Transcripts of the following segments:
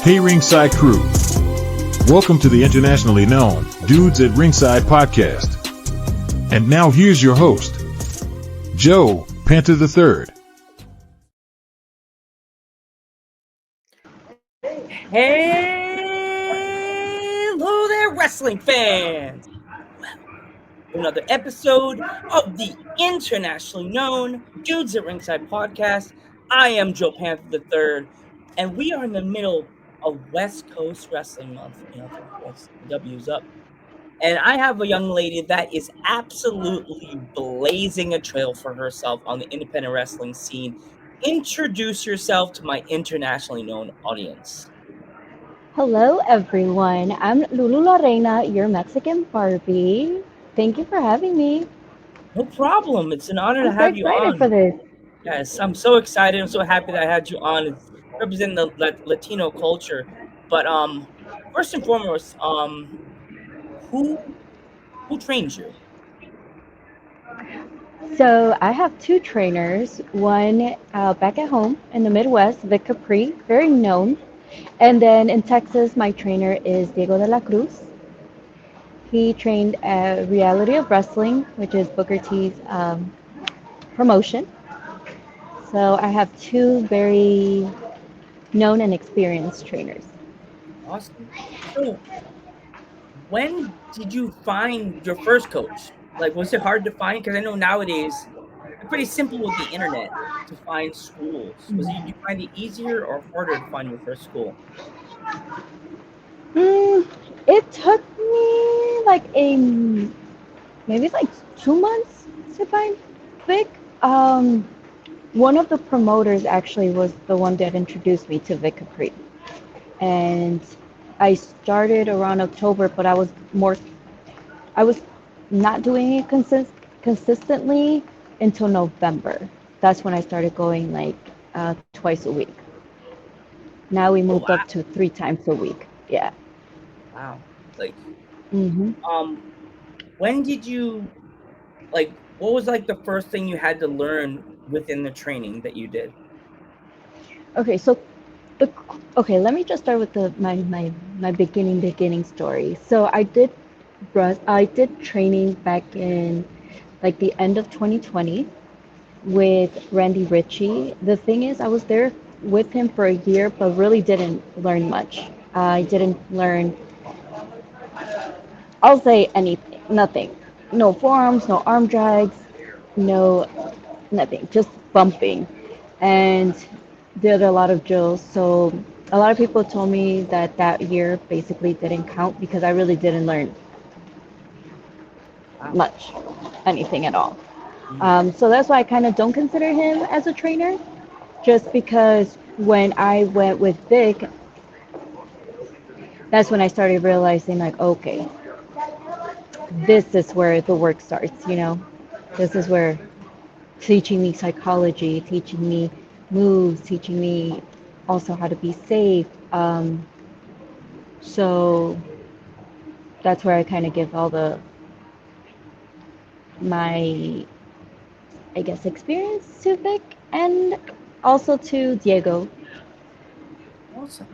Hey Ringside crew, welcome to the internationally known Dudes at Ringside podcast. And now here's your host, Joe Panther III. Hello there, wrestling fans! Another episode of the internationally known Dudes at Ringside podcast. I am Joe Panther III, and we are in the middle of West Coast Wrestling Month. The W's up. And I have a young lady that is absolutely blazing a trail for herself on the independent wrestling scene. Introduce yourself to my internationally known audience. Hello, everyone. I'm Reina, your Mexican Barbie. Thank you for having me. No problem. It's an honor to I'm so have you excited for on. this. Yes, I'm so excited. I'm so happy that I had you on. It's representing the Latino culture. But first and foremost, who who trains you? So, I have two trainers. One back at home in the Midwest, Vic Capri, very known. And then in Texas, my trainer is Diego de la Cruz. He trained at Reality of Wrestling, which is Booker T's promotion. So, I have two very known and experienced trainers. Awesome. So, when did you find your first coach? Like, was it hard to find? Because I know nowadays it's pretty simple with the internet to find schools. Did you find it easier or harder to find your first school? Mm, it took me like maybe like 2 months to find Vic. Um, One of the promoters actually was the one that introduced me to Vic Capri, and I started around October, but I was not doing it consistently until November. That's when I started going like twice a week. Now we Oh moved wow! up to 3 times a week. Yeah. Wow. Like, hmm um, when did you like? What was like the first thing you had to learn within the training that you did? Okay, so the okay, let me just start with my beginning story. So I did training back in like the end of 2020 with Randy Ritchie. The thing is, I was there with him for a year, but really didn't learn much. I didn't learn, I'll say anything, nothing. No forearms, no arm drags, no nothing, just bumping. And did a lot of drills. So a lot of people told me that that year basically didn't count because I really didn't learn Wow. much, anything at all. Mm. So that's why I kind of don't consider him as a trainer, just because when I went with Vic, that's when I started realizing, like, okay, this is where the work starts, you know? This is where teaching me psychology, teaching me moves, teaching me also how to be safe. So that's where I kind of give all my, I guess, experience to Vic and also to Diego. Awesome.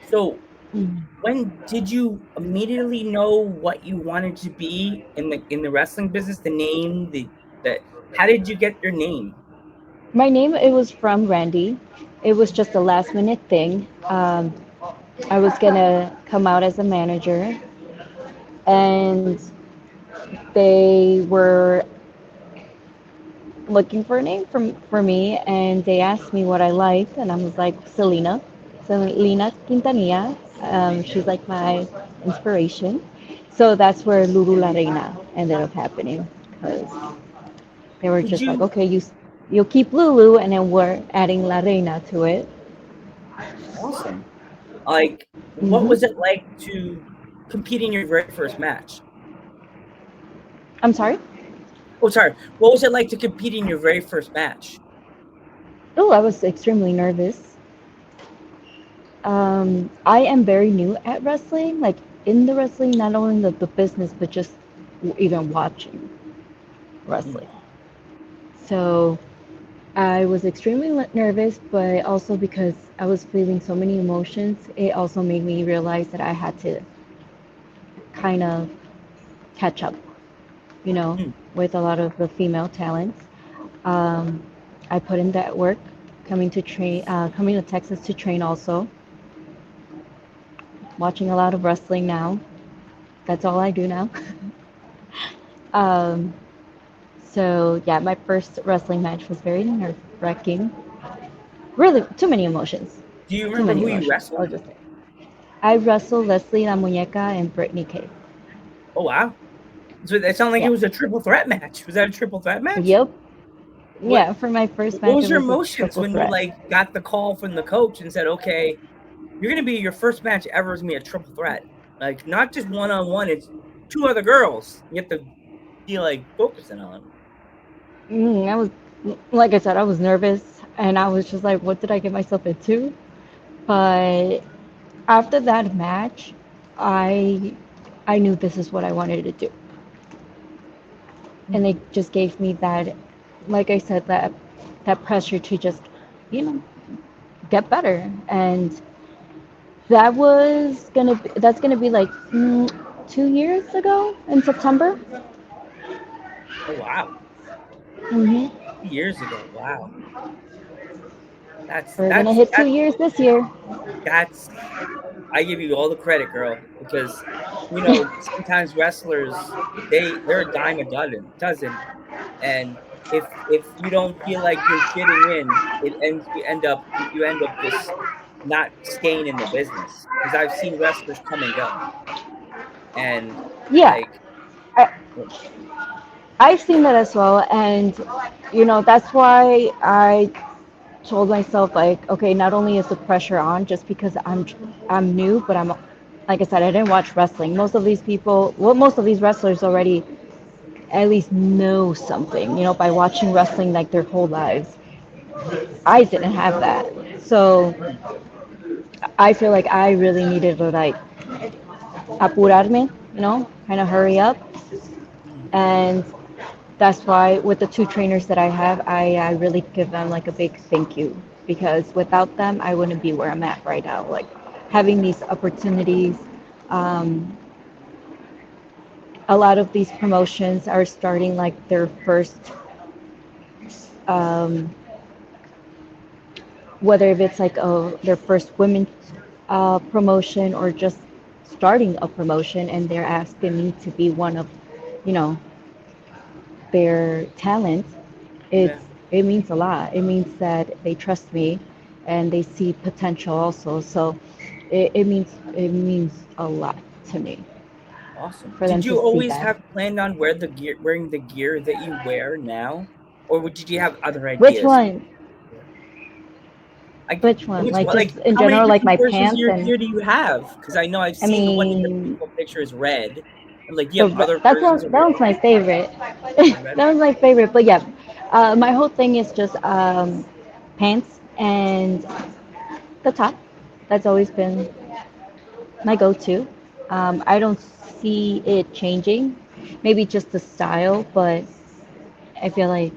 So, when did you immediately know what you wanted to be in the wrestling business? The name, the how did you get your name? My name, it was from Randy. It was just a last minute thing. I was gonna come out as a manager, and they were looking for a name for me, and they asked me what I liked, and I was like Selena Quintanilla. She's like my inspiration. So that's where Lulu La Reina ended up happening, because they were Did just like, you okay, you'll keep Lulu, and then we're adding La Reina to it. awesome? Like, what hmm was it like to compete in your very first match? I'm sorry. Oh, sorry. What was it like to compete in your very first match? Oh, I was extremely nervous. I am very new at wrestling, like in the wrestling, not only the business, but just even watching Mm. wrestling. So I was extremely nervous, but also because I was feeling so many emotions, it also made me realize that I had to kind of catch up, you know, Mm. with a lot of the female talents. Um, I put in that work coming to Texas to train also, watching a lot of wrestling now. That's all I do now. um, so yeah, my first wrestling match was very nerve-wracking. Really, too many emotions. Do you Too remember many who you emotions. I'll wrestled? just say. I wrestled Leslie La Muñeca and Brittany Kay. Oh wow! So it sounded like it Yeah. was a triple threat match. Was that a triple threat match? Yep. What Yeah, for my first What match, was it your was a emotions triple when you threat. like got the call from the coach and said, "Okay, you're gonna be your first match ever is gonna be a triple threat, like not just one on one. It's two other girls. You have to be like focusing on." I was, like I said, I was nervous and I was just like, what did I get myself into? But after that match, I I knew this is what I wanted to do. And Mm. it just gave me that, like I said, that pressure to just, you know, get better. And that's gonna be like 2 years ago in September. Oh wow, hmm 2 years ago. Wow, that's We're gonna that's hit two that's years this year. that's I give you all the credit, girl, because sometimes wrestlers they're a dime a dozen, and if you don't feel like you're fitting in, you end up just not staying in the business. Because I've seen wrestlers come and go, and Yeah, like I, I've seen that as well, and that's why I told myself like, okay, not only is the pressure on just because I'm new, but I'm like I said, I didn't watch wrestling. Most of these wrestlers already at least know something, by watching wrestling like their whole lives. I didn't have that, so I feel like I really needed to like apurarme, kind of hurry up, and that's why with the two trainers that I have, I really give them like a big thank you because without them, I wouldn't be where I'm at right now. Like having these opportunities, um, a lot of these promotions are starting like their first, um, whether if it's like their first women's promotion or just starting a promotion, and they're asking me to be one of, you know, their talent, yeah, it means a lot. It means that they trust me and they see potential also. So it means a lot to me awesome. for them Did to you see always that. have planned on wearing the gear that you wear now, or did you have other Which ideas? one? Like Which one? which Like one? Like just in how many general, like different my versions of pants your and gear do you have? Because I know I've I seen the one in your mean profile picture is red. I'm like, do you the have other versions of that red? one's my favorite. The red That one? was my favorite. But yeah, my whole thing is just pants and the top. That's always been my go-to. I don't see it changing. Maybe just the style, but I feel like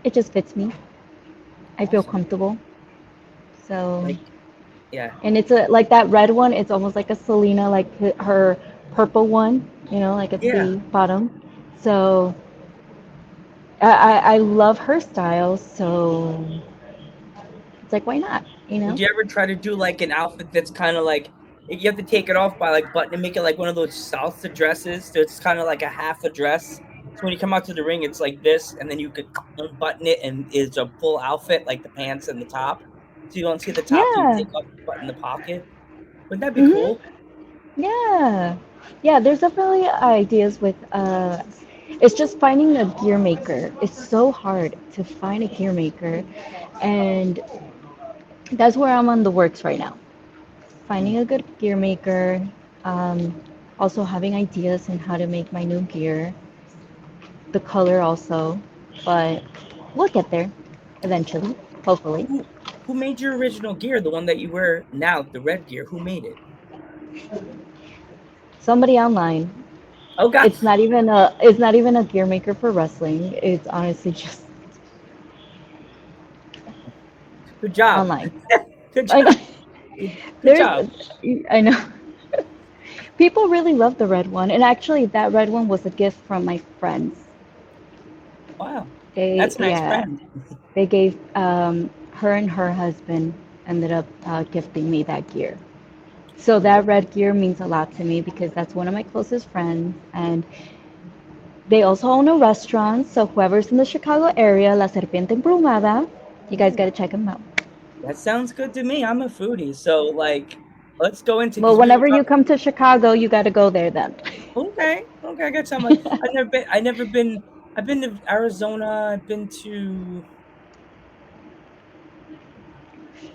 it just fits me. I feel Awesome. comfortable. So, Like, yeah, and it's a like that red one. It's almost like a Selena, like her purple one. Like at yeah. the bottom. So I love her style. So it's like why not? Would you ever try to do like an outfit that's kind of like you have to take it off by like button and make it like one of those salsa dresses? So it's kind of like a half a dress. So when you come out to the ring, it's like this, and then you could unbutton it, and it's a full outfit, like the pants and the top. So you don't see the top, so you Yeah. take off the button the pocket. Wouldn't that be Mhm. cool? Yeah. Yeah, there's definitely ideas with it's just finding a gear maker. It's so hard to find a gear maker, and that's where I'm on the works right now. Mm, Finding a good gear maker, um, also having ideas in how to make my new gear, the color also, but we'll get there eventually, hopefully. Who who made your original gear, the one that you wear now, the red gear? Who made it? Somebody online. Oh God, It's not even a gear maker for wrestling. It's honestly just Good job. online. Good I job. know. Good job. I know. People really love the red one, and actually, that red one was a gift from my friends. Wow. They, That's a nice yeah, friend. they gave her and her husband ended up gifting me that gear. So Cool. that red gear means a lot to me because that's one of my closest friends, and they also own a restaurant. So whoever's in the Chicago area, La Serpiente Embrumada, you guys Ooh, gotta check them out. that sounds good to me. I'm a foodie. So, like, let's go into Well, because we were whenever you talking. come to Chicago, you gotta go there then. Okay. Okay. I got some. I've never been. I've been to Arizona. I've been to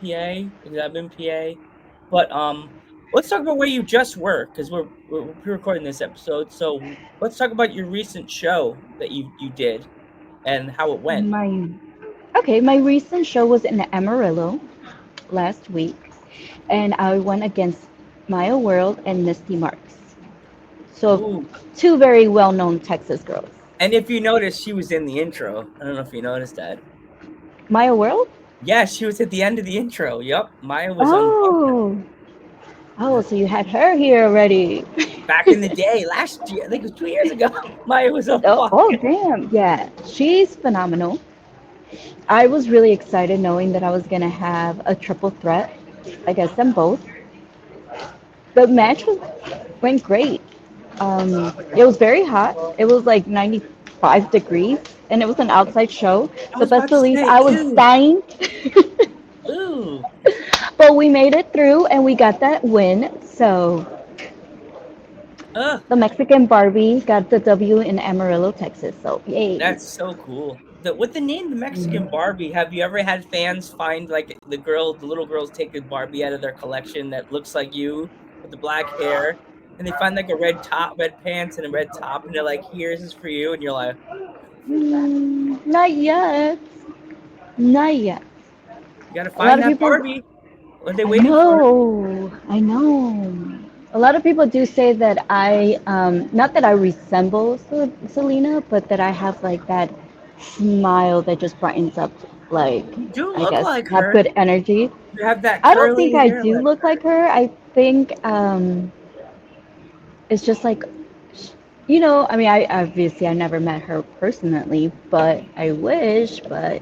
PA because I've been PA. But let's talk about where you just were because we're pre-recording this episode. So let's talk about your recent show that you did and how it went. My Okay, my recent show was in Amarillo last week, and I went against Maya World and Misty Marks. So Ooh. two very well-known Texas girls. And if you notice, she was in the intro. I don't know if you noticed that. Maya World? Yeah, she was at the end of the intro. Yep, Maya was on the podcast. Oh, oh, so you had her here already. Back in the day, last year, I think it was 2 years ago. Maya was on the Oh, podcast. damn. Yeah, she's phenomenal. I was really excited knowing that I was gonna have a triple threat against them both. The match went great. It was very hot. It was like 95 degrees, and it was an outside show. I So was best about to believe say, I was ew, dying. ooh. But we made it through, and we got that win. So Ugh, the Mexican Barbie got the W in Amarillo, Texas. So yay. that's so cool. With the name, the Mexican Barbie, have you ever had fans find like the little girls take a Barbie out of their collection that looks like you with the black hair, and they find like a red top, red pants, and a red top, and they're like, "Here, this is for you," and you're like, Not yet. Not yet. "You got to A lot find of that people, Barbie." What are they I waiting for? know, I know. A lot of people do say that not that I resemble Selena, but that I have like that smile that just brightens up, like, You do I look guess, like have her. good energy. You have that I don't think curly I hair do like look like her. her. I think it's just like, I mean, I obviously I never met her personally, but I wish. But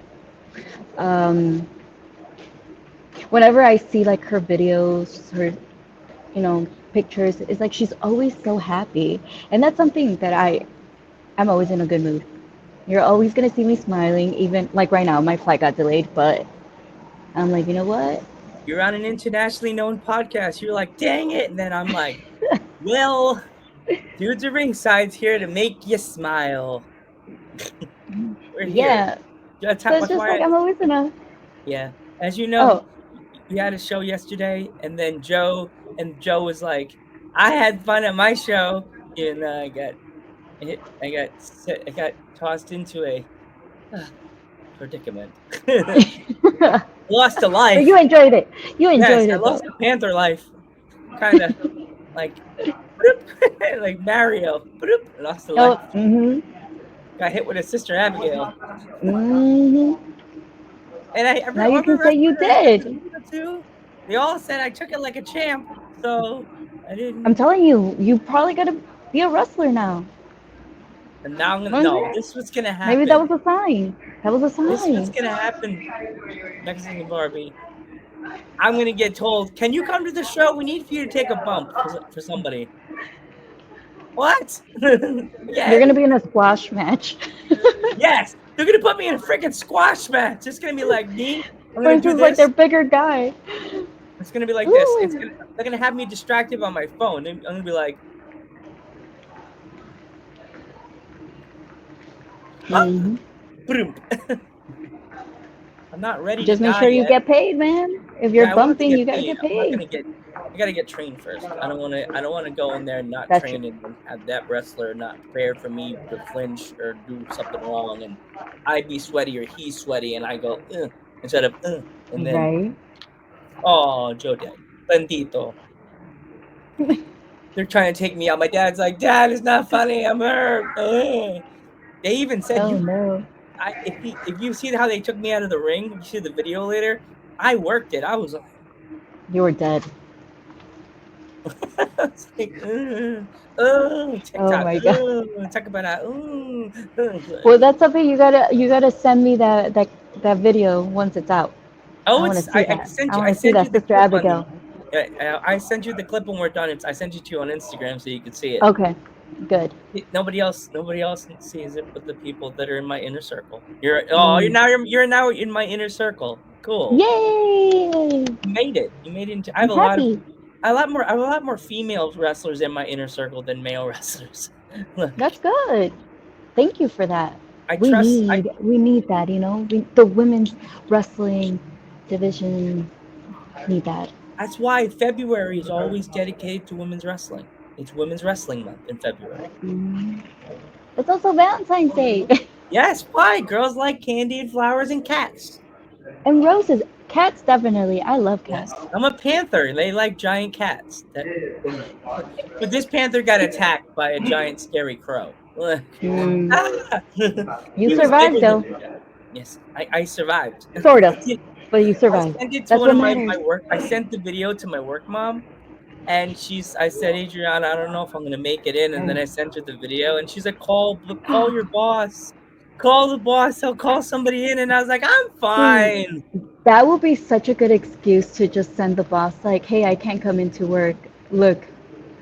um, whenever I see like her videos, her pictures, it's like she's always so happy, and that's something that I'm always in a good mood. You're always gonna see me smiling, even like right now, my flight got delayed, but I'm like, you know what? You're on an internationally known podcast. You're like, dang it. And then I'm like, well, dudes at Ringside's here to make you smile. We're here. Yeah. That's So how, it's that's just why, like I'm always in a. yeah. As you know, Oh, we had a show yesterday, and then Joe was like, I had fun at my show. And I got tossed into a predicament. Lost a but life. you enjoyed it. You Yes, enjoyed I it though. lost a panther life. Kind of like, bloop, like Mario. Bloop, lost a Oh, life. mhm, Got hit with his sister Abigail. mhm. And Now you every can say you wrestler I said did. Lula to, they all said I took it like a champ. So I I'm didn't. telling you, you probably gotta be a wrestler now. And now I'm gonna Was no. it? This was gonna Maybe that happen. was a sign. That was a This was sign. gonna happen. Mexican Barbie. I'm gonna get told. Can you come to the show? We need for you to take a bump for somebody. What? You're gonna Again? be in a squash match. Yes. They're gonna put me in a freaking squash match. It's gonna be like me. I'm gonna do Versus like their this. bigger guy. It's gonna be like this. Ooh. They're gonna have me distracted on my phone. I'm gonna be like, up, Mhm. boom. I'm not ready to Just make die sure you yet. get paid, man. If you're Yeah, I want to bumping, get you gotta paid. get I'm not paid. gonna get. I gotta get trained first. I don't want to. I don't want to go in there and not That's true. train and have that wrestler not prepared for me to flinch or do something wrong, and I be sweaty or he's sweaty, and I go instead of and then Right? oh Joe Dad, bendito. They're trying to take me out. My dad's like, Dad, it's not funny. I'm hurt. They even said Oh you. no. If you see how they took me out of the ring, you see the video later. I worked it. I was like, You were dead. it's like, oh, Oh TikTok, my god. talk about that. Well, that's something you gotta send me that video once it's out. I Oh, want to it's see I that. sent I you I want to see sent that, you the Sister clip on Abigail. I sent you the clip when we're done. I sent it to you on Instagram so you could see it. Okay, good. Nobody else sees it but the people that are in my inner circle. Mm. You're now in my inner circle. Cool. Yay! You made it. You made it into. I I'm have a lot of happy. I have a lot more female wrestlers in my inner circle than male wrestlers. That's Like good. Thank you for that. I We trust I need we need that, the women's wrestling division need that. That's why February is always dedicated to women's wrestling. It's Women's Wrestling Month in February. Mm. It's also Valentine's Day. Yes, why? Girls like candy and flowers and cats. And roses. Cats, definitely. I love cats. Yes. I'm a panther. They like giant cats. But this panther got attacked by a giant scary crow. Mm. Ah! You He was survived, bigger than though. me. Yes, I survived. Sort of. But you survived. Sent it to That's one what of my matters. work. I sent the video to my work mom, and I said, Adriana, I don't know if I'm gonna make it in. And then I sent her the video, and she's like, call your boss, call the boss. He'll call somebody in. And I was like, I'm See, fine. that would be such a good excuse to just send the boss, like, hey, I can't come into work. Look,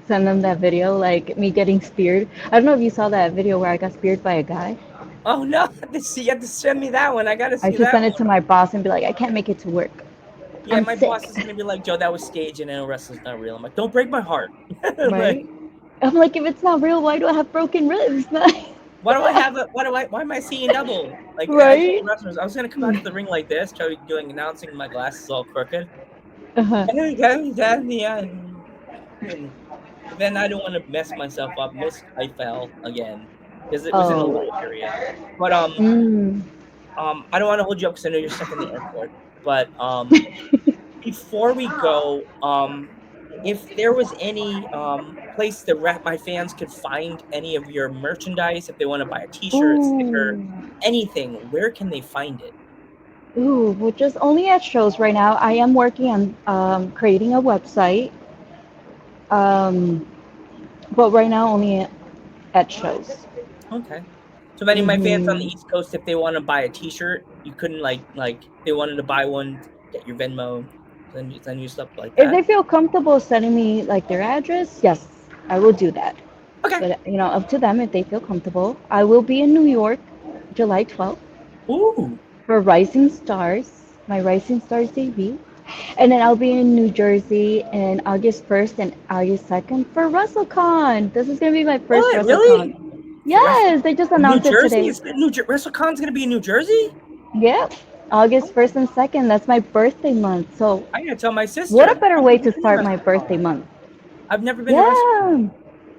send them that video, like me getting speared. I don't know if you saw that video where I got speared by a guy. Oh no, you have to send me that one. I gotta I see should that send it to one. my boss and be like, I can't make it to work. Yeah, I'm my boss sick. is gonna be like, Joe, that was staged and wrestling's not real. I'm like, don't break my heart. Like, Right? I'm like, if it's not real, why do I have broken ribs? why do I have a why am I seeing double? Like I told Right? the wrestlers, I was gonna come out to the ring like this, try doing announcing my glasses all crooked. Uh-huh. And then I don't want to mess myself up. I fell again because it was in a Oh. low area. But Mm. I don't want to hold you up because I know you're stuck in the airport. But before we go, if there was any place that my fans could find any of your merchandise, if they want to buy a T-shirt, sticker, Ooh. anything, where can they find it? Ooh, well, just only at shows right now. I am working on creating a website, um, but right now only at shows. Okay. So if any of my fans on the Hmm. East Coast, if they want to buy a T-shirt, you couldn't they wanted to buy one, get your Venmo, send you stuff like If that. they feel comfortable sending me like their address, yes, I will do that. Okay. But up to them if they feel comfortable. I will be in New York, July 12th Ooh. for Rising Stars, my Rising Stars debut. And then I'll be in New Jersey in August 1st and August 2nd for WrestleCon. This is going to be my first What? Really? WrestleCon. For Wrestle Yes, they just New announced it Jersey? today. It's WrestleCon's gonna be in New Jersey? Yep, Oh, August 1st and 2nd. That's my birthday month. So, I gotta tell my what a sister. better I've way never to been to start my birthday WrestleCon. month? I've never been to WrestleCon. Yeah,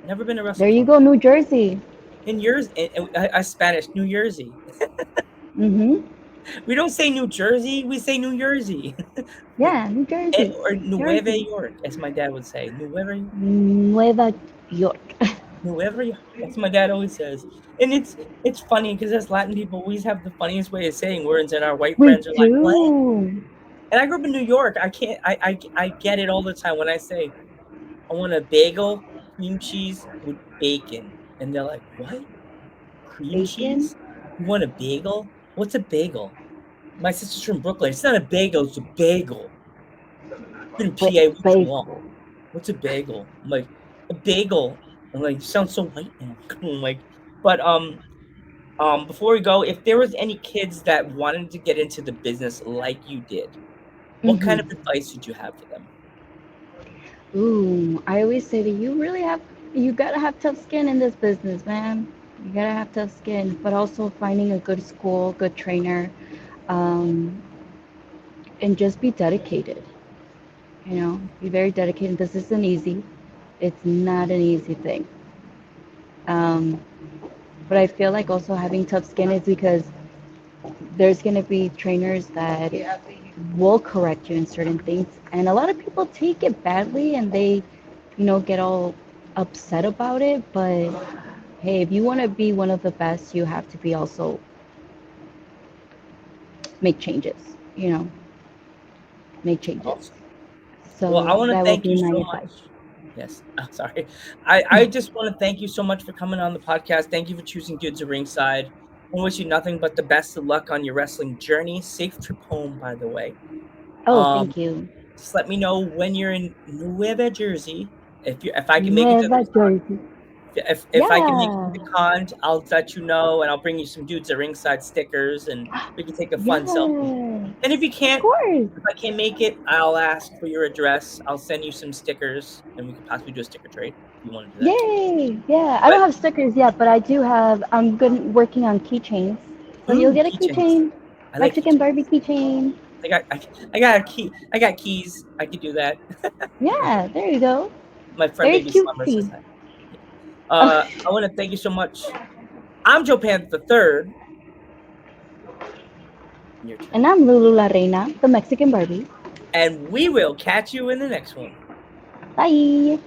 Never been to there you WrestleCon. go, New Jersey. In yours, Spanish, New Jersey. Mm-hmm. We don't say New Jersey, we say New Jersey. Yeah, New Jersey. Or Nueva Jersey. York, as my dad would say. Nueva York. Nueva York. That's what my dad always says. And it's funny because as Latin people, we always have the funniest way of saying words, and our white We friends are like, "What?" do. And I grew up in New York. I can't. I get it all the time when I say I want a bagel, cream cheese with bacon, and they're like, "What? Cream Bacon. cheese? You want a bagel? What's a bagel?" My sister's from Brooklyn. It's not a bagel. It's a bagel. You're in PA. What you want? Bagel. What's a bagel? I'm like, a bagel. I'm like, you sound so white now. I'm like, but before we go, if there was any kids that wanted to get into the business like you did, what kind of Mm-hmm. advice would you have for them? Ooh, I always say that you gotta have tough skin in this business, man. You gotta have tough skin, but also finding a good school, good trainer, um, and just be dedicated. Be very dedicated. This isn't easy. It's not an easy thing. Um, but I feel like also having tough skin is because there's gonna be trainers that will correct you in certain things, and a lot of people take it badly and they get all upset about it. But hey, if you want to be one of the best, you have to be also make changes. make changes. Awesome. So Well, I want to that will thank be you my so advice. much. Yes, sorry. I just want to thank you so much for coming on the podcast. Thank you for choosing Dudes at Ringside. I wish you nothing but the best of luck on your wrestling journey. Safe trip home, by the way. Oh, Um, thank you. just let me know when you're in Nueva Jersey. If I can make it to the Nueva Jersey. if I can make it to Yeah. the con, I'll let you know, and I'll bring you some Dudes at Ringside stickers, and we can take a fun selfie. Yeah. And if you Of can't, course. if I can't make it, I'll ask for your address. I'll send you some stickers, and we could possibly do a sticker trade if you want to do that too. Yay. Yeah. I But don't have stickers yet, but I do have. I'm good working on keychains. So you'll get a keychains. keychain. I like Mexican keychains. Barbie keychain. I got a key. I got keys. I could do that. Yeah. There you go. My friend Very Baby Summer says cutesy. that. I want to thank you so much. I'm Joe Panther the Third. Your turn. And I'm Lulu La Reina, the Mexican Barbie. And we will catch you in the next one. Bye.